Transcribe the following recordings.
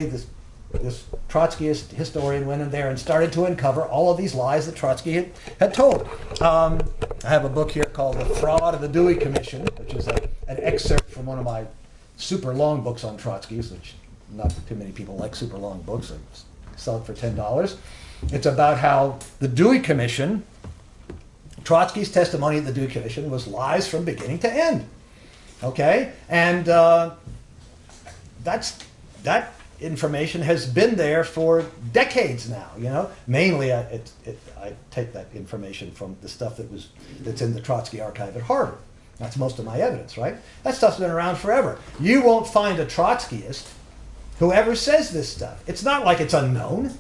this Trotskyist historian went in there and started to uncover all of these lies that Trotsky had told. I have a book here called The Fraud of the Dewey Commission, which is an excerpt from one of my super long books on Trotsky's, which not too many people like super long books. I sell it for $10. It's about how the Dewey Commission, Trotsky's testimony at the Dewey Commission was lies from beginning to end. Okay? And that information has been there for decades now, you know. Mainly, I take that information from the stuff that's in the Trotsky archive at Harvard. That's most of my evidence, right? That stuff's been around forever. You won't find a Trotskyist who ever says this stuff. It's not like it's unknown.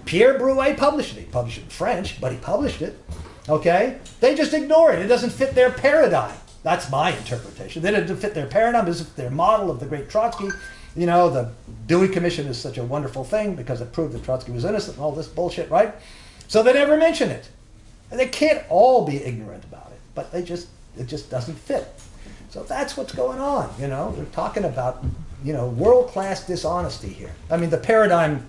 Pierre Brouet published it. He published it in French, but he published it. Okay? They just ignore it. It doesn't fit their paradigm. That's my interpretation. They didn't fit their paradigm. This is their model of the great Trotsky. You know, the Dewey Commission is such a wonderful thing because it proved that Trotsky was innocent and all this bullshit, right? So they never mention it. And they can't all be ignorant about it, but it just doesn't fit. So that's what's going on, you know. We're talking about, you know, world-class dishonesty here. I mean, the paradigm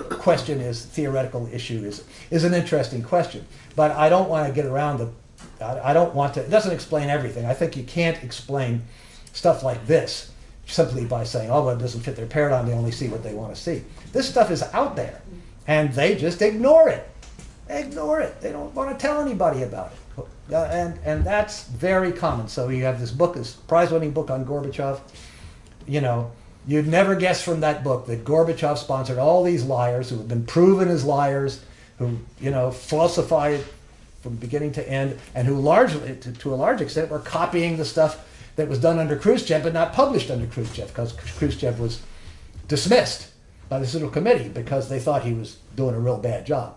question is, theoretical issue is an interesting question, but I don't want to get around the, I don't want to, it doesn't explain everything. I think you can't explain stuff like this simply by saying, oh, well, it doesn't fit their paradigm, they only see what they want to see. This stuff is out there, and they just ignore it. They ignore it. They don't want to tell anybody about it. And that's very common. So you have this book, this prize-winning book on Gorbachev. You know, you'd never guess from that book that Gorbachev sponsored all these liars who have been proven as liars, who, you know, falsified from beginning to end, and who largely, to a large extent, were copying the stuff that was done under Khrushchev but not published under Khrushchev, because Khrushchev was dismissed by this little committee because they thought he was doing a real bad job.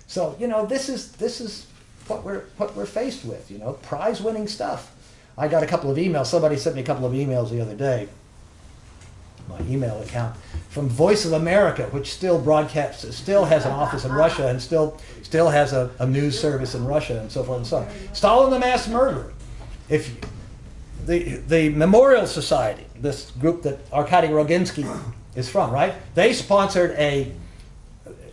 So, you know, this is what we're faced with, you know, prize-winning stuff. I got a couple of emails. Somebody sent me a couple of emails the other day, my email account, from Voice of America, which still broadcasts, still has an office in Russia and still has a news service in Russia and so forth and so on. Stalin the Mass Murderer. If the Memorial Society, this group that Arkady Roginsky is from, right? They sponsored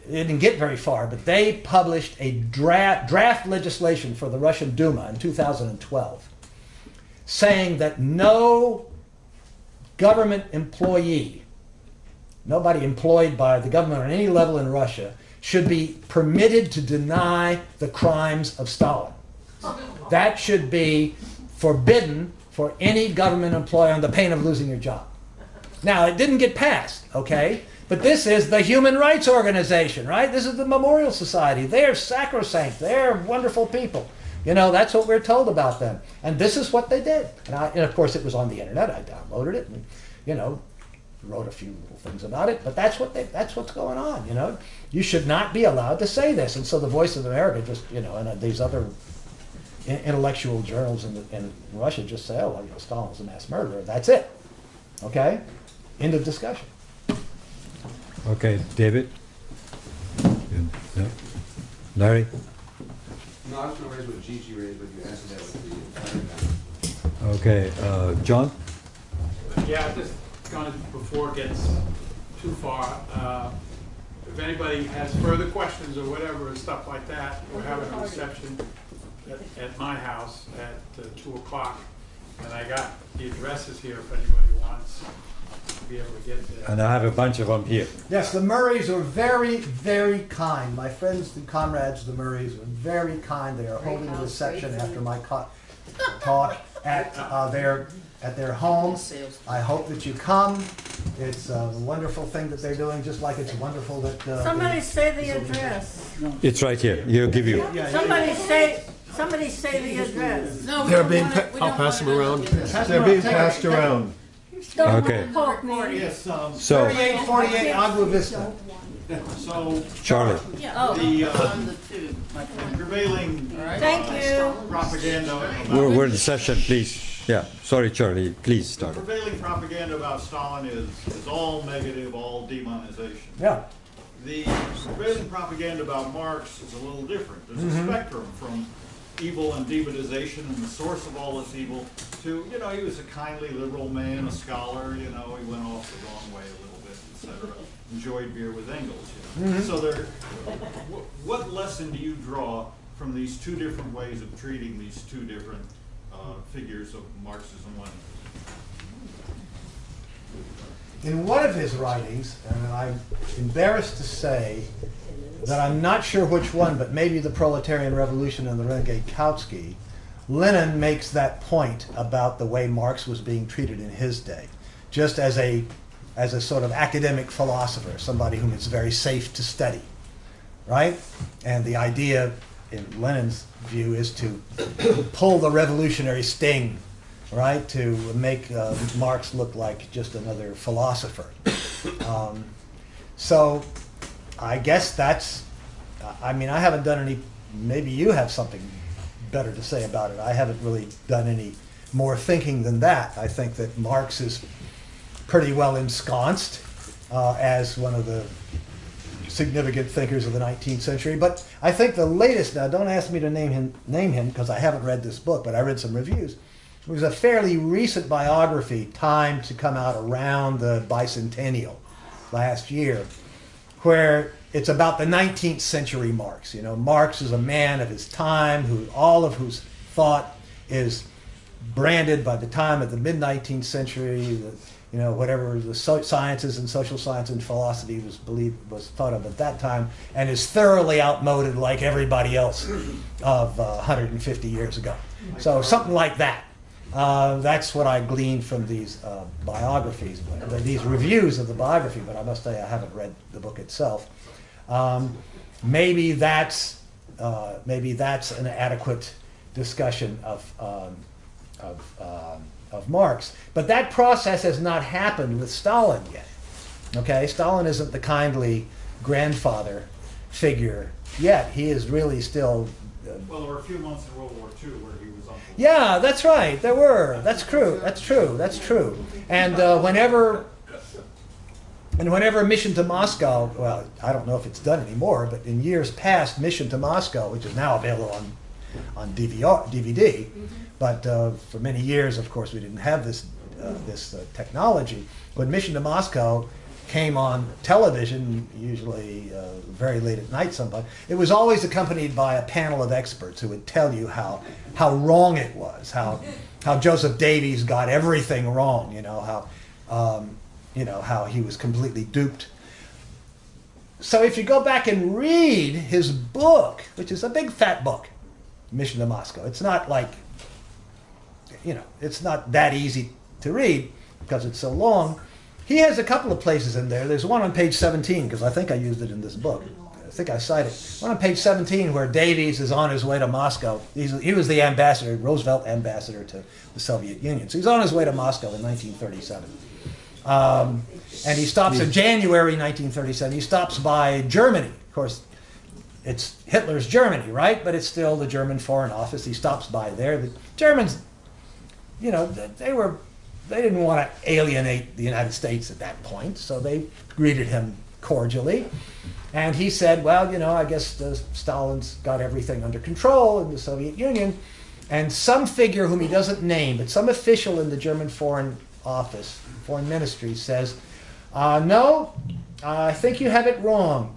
it didn't get very far, but they published a draft legislation for the Russian Duma in 2012 saying that no government employee, nobody employed by the government on any level in Russia, should be permitted to deny the crimes of Stalin. That should be forbidden for any government employee on the pain of losing your job. Now, it didn't get passed, okay? But this is the Human Rights Organization, right? This is the Memorial Society. They're sacrosanct. They're wonderful people. You know, that's what we're told about them. And this is what they did. And of course, it was on the internet. I downloaded it and, you know, wrote a few little things about it. But that's what's going on, you know. You should not be allowed to say this. And so the Voice of America just, you know, and these other intellectual journals in Russia just say, oh, well, you know, Stalin was a mass murderer. That's it. Okay? End of discussion. Okay, David? No? Larry? No, I was going to raise what Gigi raised, but you answered that with the Okay, John? Yeah, just kind of before it gets too far, if anybody has further questions or whatever, stuff like that, we're having a reception at my house at 2 o'clock, and I got the addresses here if anybody wants to be able to get there. And I have a bunch of them here. Yes, the Murrays are very, very kind. My friends and comrades, the Murrays, are very kind. They are holding a reception after my talk at their home. I hope that you come. It's a wonderful thing that they're doing, just like it's wonderful that... Somebody say the address. It's right here. He'll give you. Somebody say the address. No, they're being. I'll pass them around. They're being passed around. Okay. Yes, So, 3848 Agua Vista. so Charlie. the prevailing Thank you. propaganda We're in the session, please. Yeah, sorry, Charlie. Please start. the prevailing propaganda about Stalin is all negative, all demonization. Yeah. The prevailing propaganda about Marx is a little different. There's a spectrum from evil and demonization and the source of all this evil to, he was a kindly liberal man, a scholar, he went off the wrong way a little bit, etc. Enjoyed beer with Engels, So what lesson do you draw from these two different ways of treating these two different figures of Marxism-Leninism? In one of his writings, and I'm embarrassed to say that I'm not sure which one, but maybe the Proletarian Revolution and the Renegade Kautsky, Lenin makes that point about the way Marx was being treated in his day, just as a sort of academic philosopher, somebody whom it's very safe to study, right? And the idea, in Lenin's view, is to pull the revolutionary sting, right, to make Marx look like just another philosopher. So I guess that's, I mean, I haven't done any, maybe you have something better to say about it. I haven't really done any more thinking than that. I think that Marx is pretty well ensconced as one of the significant thinkers of the 19th century. But I think the latest, now don't ask me to name him because I haven't read this book, but I read some reviews. It was a fairly recent biography timed to come out around the bicentennial last year, where it's about the 19th century Marx. Marx is a man of his time, all of whose thought is branded by the time of the mid-19th century, whatever the sciences and social science and philosophy was thought of at that time, and is thoroughly outmoded like everybody else of 150 years ago. So something like that. That's what I gleaned from these biographies, these reviews of the biography, but I must say I haven't read the book itself. Maybe that's an adequate discussion of Marx. But that process has not happened with Stalin yet. Okay, Stalin isn't the kindly grandfather figure yet. He is really still... well, there were a few months in World War II where he was uncle. Yeah, that's right. There were. That's true. That's true. That's true. And whenever Mission to Moscow, well, I don't know if it's done anymore, but in years past, Mission to Moscow, which is now available on DVD, but for many years, of course, we didn't have this technology. When Mission to Moscow came on television, usually very late at night sometimes, it was always accompanied by a panel of experts who would tell you how wrong it was, how Joseph Davies got everything wrong, how he was completely duped. So if you go back and read his book, which is a big fat book, Mission to Moscow, it's not like, it's not that easy to read because it's so long. He has a couple of places in there. There's one on page 17, because I think I used it in this book. I think I cited one on page 17 where Davies is on his way to Moscow. He was the ambassador, Roosevelt ambassador to the Soviet Union. So he's on his way to Moscow in 1937. And he stops in January 1937. He stops by Germany. Of course, it's Hitler's Germany, right? But it's still the German Foreign Office. He stops by there. The Germans, they didn't want to alienate the United States at that point, so they greeted him cordially. And he said, well, I guess Stalin's got everything under control in the Soviet Union. And some figure whom he doesn't name, but some official in the German Foreign Office, Foreign Ministry, says, no, I think you have it wrong.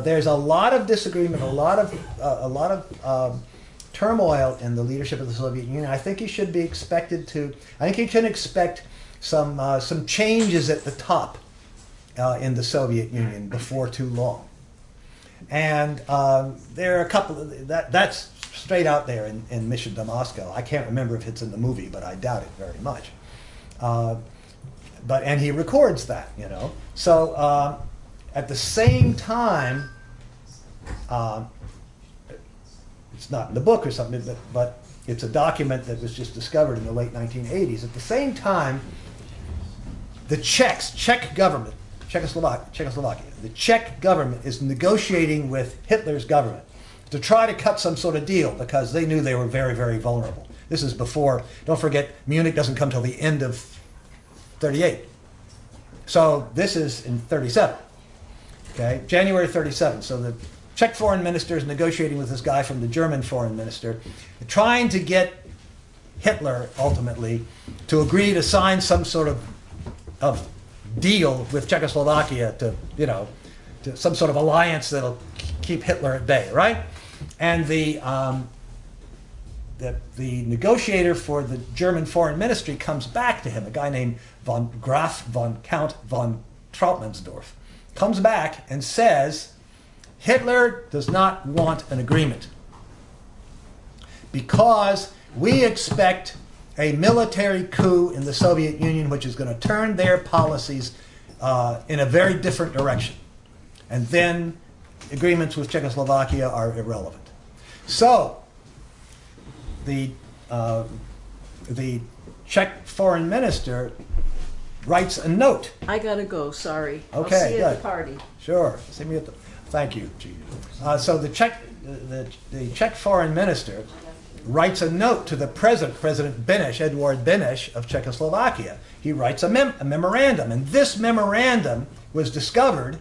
There's a lot of disagreement, a lot of turmoil in the leadership of the Soviet Union. I think you should be expected to. I think you can expect some changes at the top in the Soviet Union before too long. And there are a couple of that's straight out there in Mission to Moscow. I can't remember if it's in the movie, but I doubt it very much. And he records that, So at the same time. It's not in the book or something, but it's a document that was just discovered in the late 1980s. At the same time, the Czech government, Czechoslovakia, the Czech government is negotiating with Hitler's government to try to cut some sort of deal because they knew they were very, very vulnerable. This is before, don't forget, Munich doesn't come till the end of 38. So this is in 37, okay, January 37. So Czech foreign minister is negotiating with this guy from the German foreign minister, trying to get Hitler ultimately to agree to sign some sort of deal with Czechoslovakia to, you know, to some sort of alliance that'll keep Hitler at bay, right? And the negotiator for the German foreign ministry comes back to him, a guy named Count von Trautmannsdorf, comes back and says, Hitler does not want an agreement because we expect a military coup in the Soviet Union which is going to turn their policies in a very different direction. And then agreements with Czechoslovakia are irrelevant. So the Czech foreign minister writes a note. I gotta go, sorry. Okay, I'll see you at good. the party. Sure. See me at the. Thank you, G. So the Czech foreign minister writes a note to the president, President Beneš, Eduard Beneš of Czechoslovakia. He writes a memorandum, and this memorandum was discovered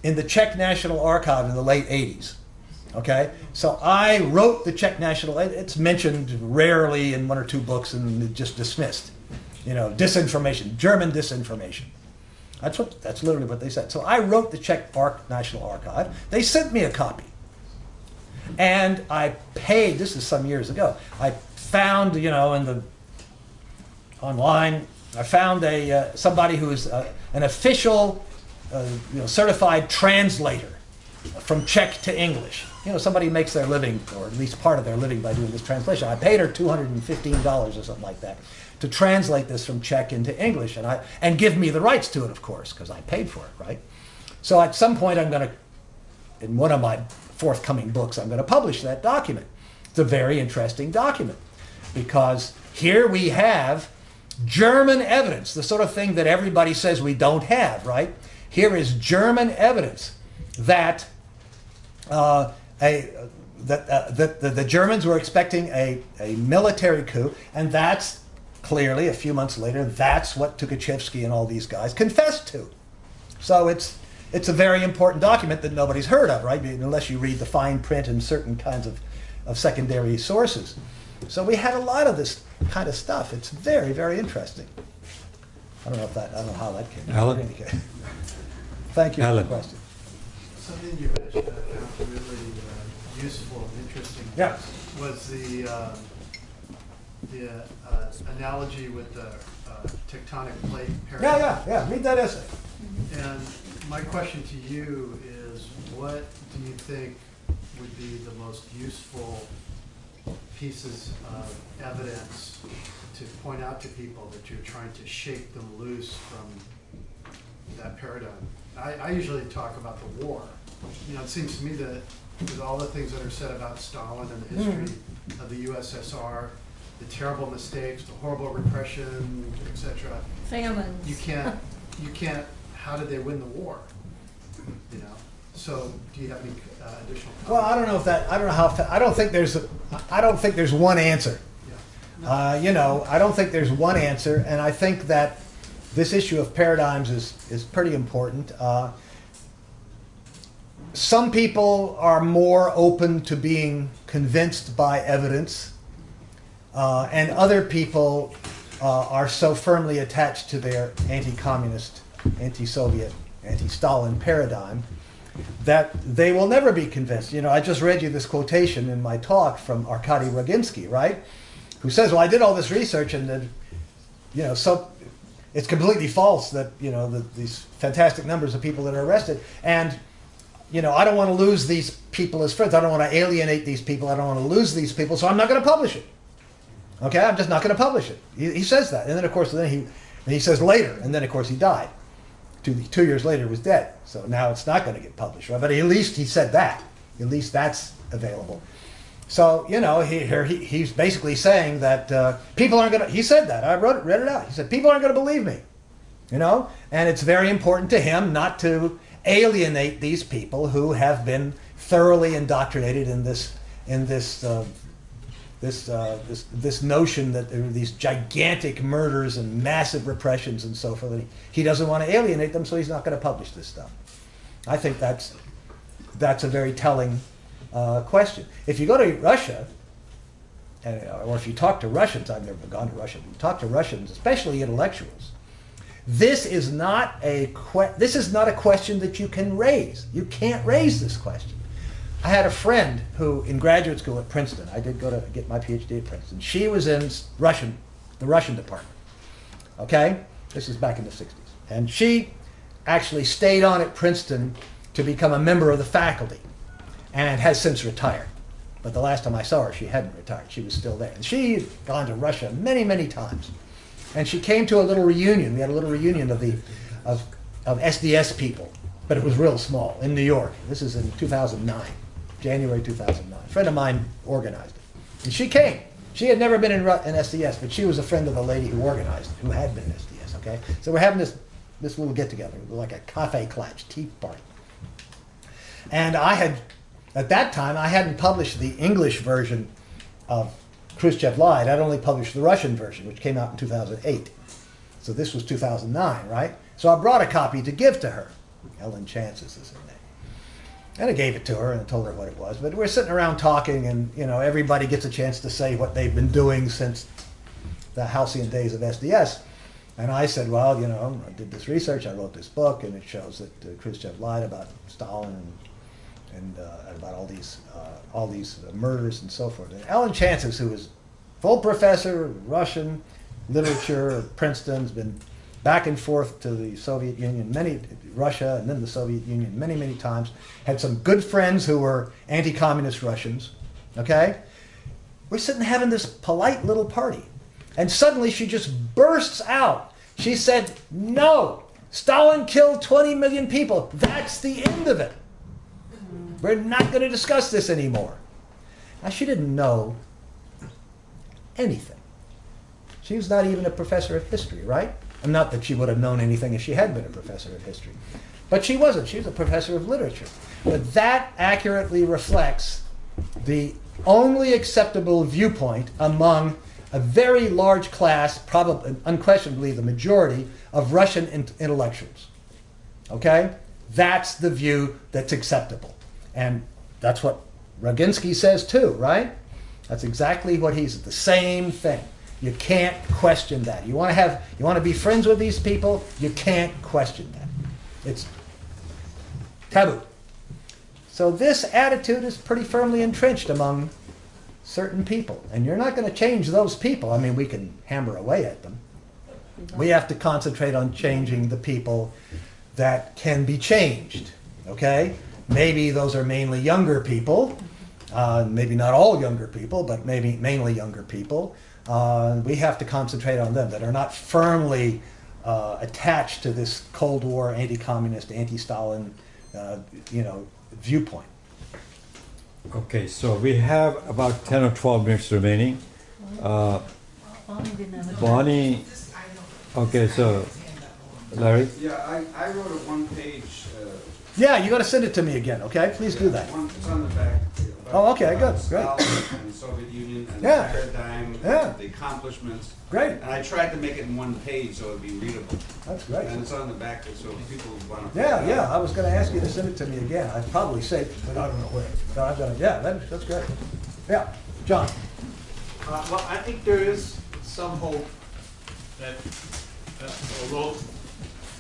in the Czech National Archive in the late 80s. Okay, so I wrote the Czech National. It's mentioned rarely in one or two books and just dismissed. You know, disinformation, German disinformation. That's literally what they said. So I wrote the Czech National Archive. They sent me a copy, and I paid. This is some years ago. I found, you know, in the online, I found somebody who is an official, you know, certified translator from Czech to English. You know, somebody makes their living, or at least part of their living, by doing this translation. I paid her $215 or something like that to translate this from Czech into English, and give me the rights to it, of course, because I paid for it, right? So at some point, I'm going to, in one of my forthcoming books, I'm going to publish that document. It's a very interesting document, because here we have German evidence, the sort of thing that everybody says we don't have, right? Here is German evidence that the Germans were expecting a military coup, and that's clearly, a few months later, that's what Tukhachevsky and all these guys confessed to. So it's a very important document that nobody's heard of, right? Unless you read the fine print in certain kinds of secondary sources. So we had a lot of this kind of stuff. It's very, very interesting. I don't know how that came out. Alan? Thank you Alan. for the question. Something you mentioned I found really useful and interesting Yeah. was the analogy with the tectonic plate paradigm. Yeah. Read that essay. And my question to you is, what do you think would be the most useful pieces of evidence to point out to people that you're trying to shake them loose from that paradigm? I usually talk about the war. You know, it seems to me that with all the things that are said about Stalin and the history of the USSR, the terrible mistakes, the horrible repression, etc. Famines. You can't. How did they win the war? You know. So, do you have any additional comments? Well, I don't know if that. I don't know how. I don't think there's one answer. Yeah. You know, I don't think there's one answer, and I think that this issue of paradigms is pretty important. Some people are more open to being convinced by evidence, and other people are so firmly attached to their anti-communist, anti-Soviet, anti-Stalin paradigm that they will never be convinced. You know, I just read you this quotation in my talk from Arkady Roginsky, right? Who says, well, I did all this research and then, you know, so it's completely false that, you know, these fantastic numbers of people that are arrested. And, you know, I don't want to lose these people as friends. I don't want to alienate these people. I don't want to lose these people, so I'm not going to publish it. Okay, I'm just not going to publish it. He says that. And then, of course, he says later, and then, of course, he died. 2 years later, he was dead. So now it's not going to get published, right? But at least he said that. At least that's available. So, you know, he's basically saying that people aren't going to, he said that. I read it out. He said, people aren't going to believe me, you know? And it's very important to him not to alienate these people who have been thoroughly indoctrinated in this notion that there are these gigantic murders and massive repressions and so forth. He doesn't want to alienate them, so he's not going to publish this stuff. I think that's that's a very telling question. If you go to Russia, or if you talk to Russians, I've never gone to Russia, but you talk to Russians, especially intellectuals, this is not a question that you can raise. You can't raise this question. I had a friend who, in graduate school at Princeton, I did go to get my PhD at Princeton. She was in the Russian department. Okay, this is back in the '60s, and she actually stayed on at Princeton to become a member of the faculty, and has since retired. But the last time I saw her, she hadn't retired. She was still there. And she had gone to Russia many, many times. And she came to a little reunion. We had a little reunion of SDS people, but it was real small, in New York. This is in 2009, January 2009. A friend of mine organized it. And she came. She had never been in SDS, but she was a friend of the lady who organized it, who had been in SDS, okay? So we're having this little get-together, like a cafe klatch, tea party. And at that time, I hadn't published the English version of Khrushchev Lied. I'd only published the Russian version, which came out in 2008. So this was 2009, right? So I brought a copy to give to her. Ellen Chances is her name. And I gave it to her and told her what it was. But we're sitting around talking, and everybody gets a chance to say what they've been doing since the halcyon days of SDS. And I said, well, I did this research, I wrote this book, and it shows that Khrushchev lied about Stalin and about all these murders and so forth. And Ellen Chances, who is full professor of Russian literature at Princeton, has been back and forth to the Soviet Union, Russia and then the Soviet Union many, many times, had some good friends who were anti-communist Russians, okay? We're sitting having this polite little party. And suddenly she just bursts out. She said, no, Stalin killed 20 million people. That's the end of it. We're not going to discuss this anymore. Now, she didn't know anything. She was not even a professor of history, right? And not that she would have known anything if she had been a professor of history. But she wasn't. She was a professor of literature. But that accurately reflects the only acceptable viewpoint among a very large class, probably unquestionably the majority, of Russian intellectuals. Okay? That's the view that's acceptable. And that's what Roginsky says too, right? That's exactly what he's, the same thing. You can't question that. You want to be friends with these people, you can't question that. It's taboo. So this attitude is pretty firmly entrenched among certain people. And you're not going to change those people. I mean, we can hammer away at them. We have to concentrate on changing the people that can be changed, okay? Maybe those are mainly younger people, maybe not all younger people, but maybe mainly younger people. We have to concentrate on them that are not firmly attached to this Cold War, anti-communist, anti-Stalin, viewpoint. Okay, so we have about 10 or 12 minutes remaining. Bonnie didn't have a Bonnie, okay, so Larry? Yeah, I wrote a one-page. Yeah, you got to send it to me again, okay? Please do that. It's on the back. Oh, okay, good, great. Stalin and the Soviet Union and Yeah. the paradigm, Yeah. the accomplishments. Great. And I tried to make it in one page so it would be readable. That's great. And it's on the back, so if people want to. Yeah, I was going to ask you to send it to me again. I'd probably say it, but I don't know where. So I've got to, yeah, that's great. Yeah, John. Well, I think there is some hope that, although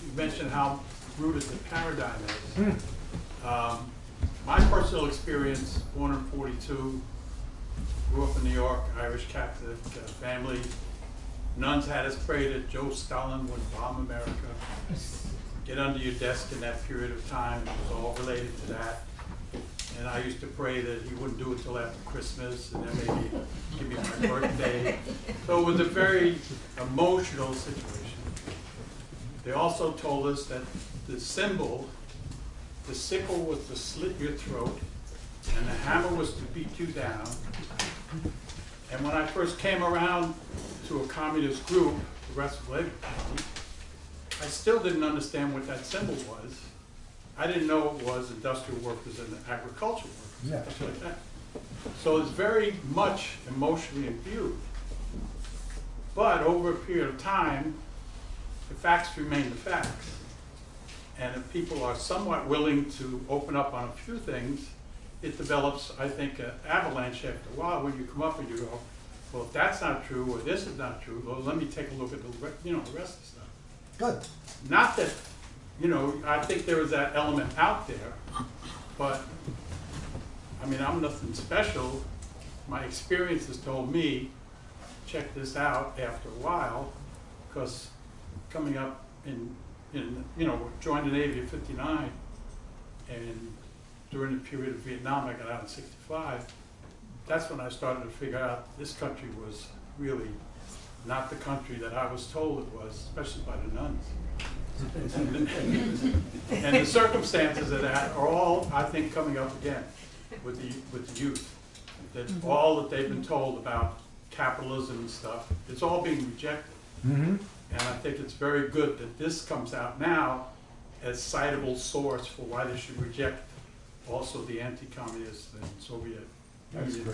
you mentioned how rooted the paradigm is, my personal experience, born in '42, grew up in New York, Irish Catholic family. Nuns had us pray that Joe Stalin would bomb America. Get under your desk in that period of time. It was all related to that. And I used to pray that he wouldn't do it till after Christmas, and then maybe give me my birthday. So it was a very emotional situation. They also told us that the symbol, the sickle was to slit your throat, and the hammer was to beat you down. And when I first came around to a communist group, the Rest of Labor Party, I still didn't understand what that symbol was. I didn't know it was industrial workers and agricultural workers, Yeah. stuff like that. So it's very much emotionally imbued. But over a period of time, the facts remain the facts. And if people are somewhat willing to open up on a few things, it develops, I think, an avalanche after a while when you come up and you go, well, if that's not true, or this is not true, well, let me take a look at the rest of the stuff. Good. Not that, I think there is that element out there, but, I mean, I'm nothing special. My experience has told me, check this out after a while, because coming up joined the Navy in '59, and during the period of Vietnam, I got out in '65. That's when I started to figure out this country was really not the country that I was told it was, especially by the nuns. And the circumstances of that are all, I think, coming up again with the youth. That all that they've been told about capitalism and stuff, it's all being rejected. Mm-hmm. And I think it's very good that this comes out now as citable source for why they should reject also the anti-communist and Soviet Union.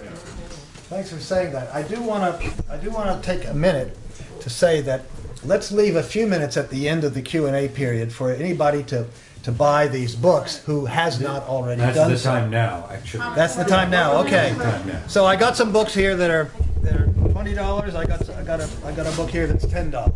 Thanks for saying that. I do want to take a minute to say that let's leave a few minutes at the end of the Q&A period for anybody to buy these books who has not already done so. That's the time now, actually. That's the time now. Okay. That's the time now. So I got some books here that are $20. I got a book here that's $10.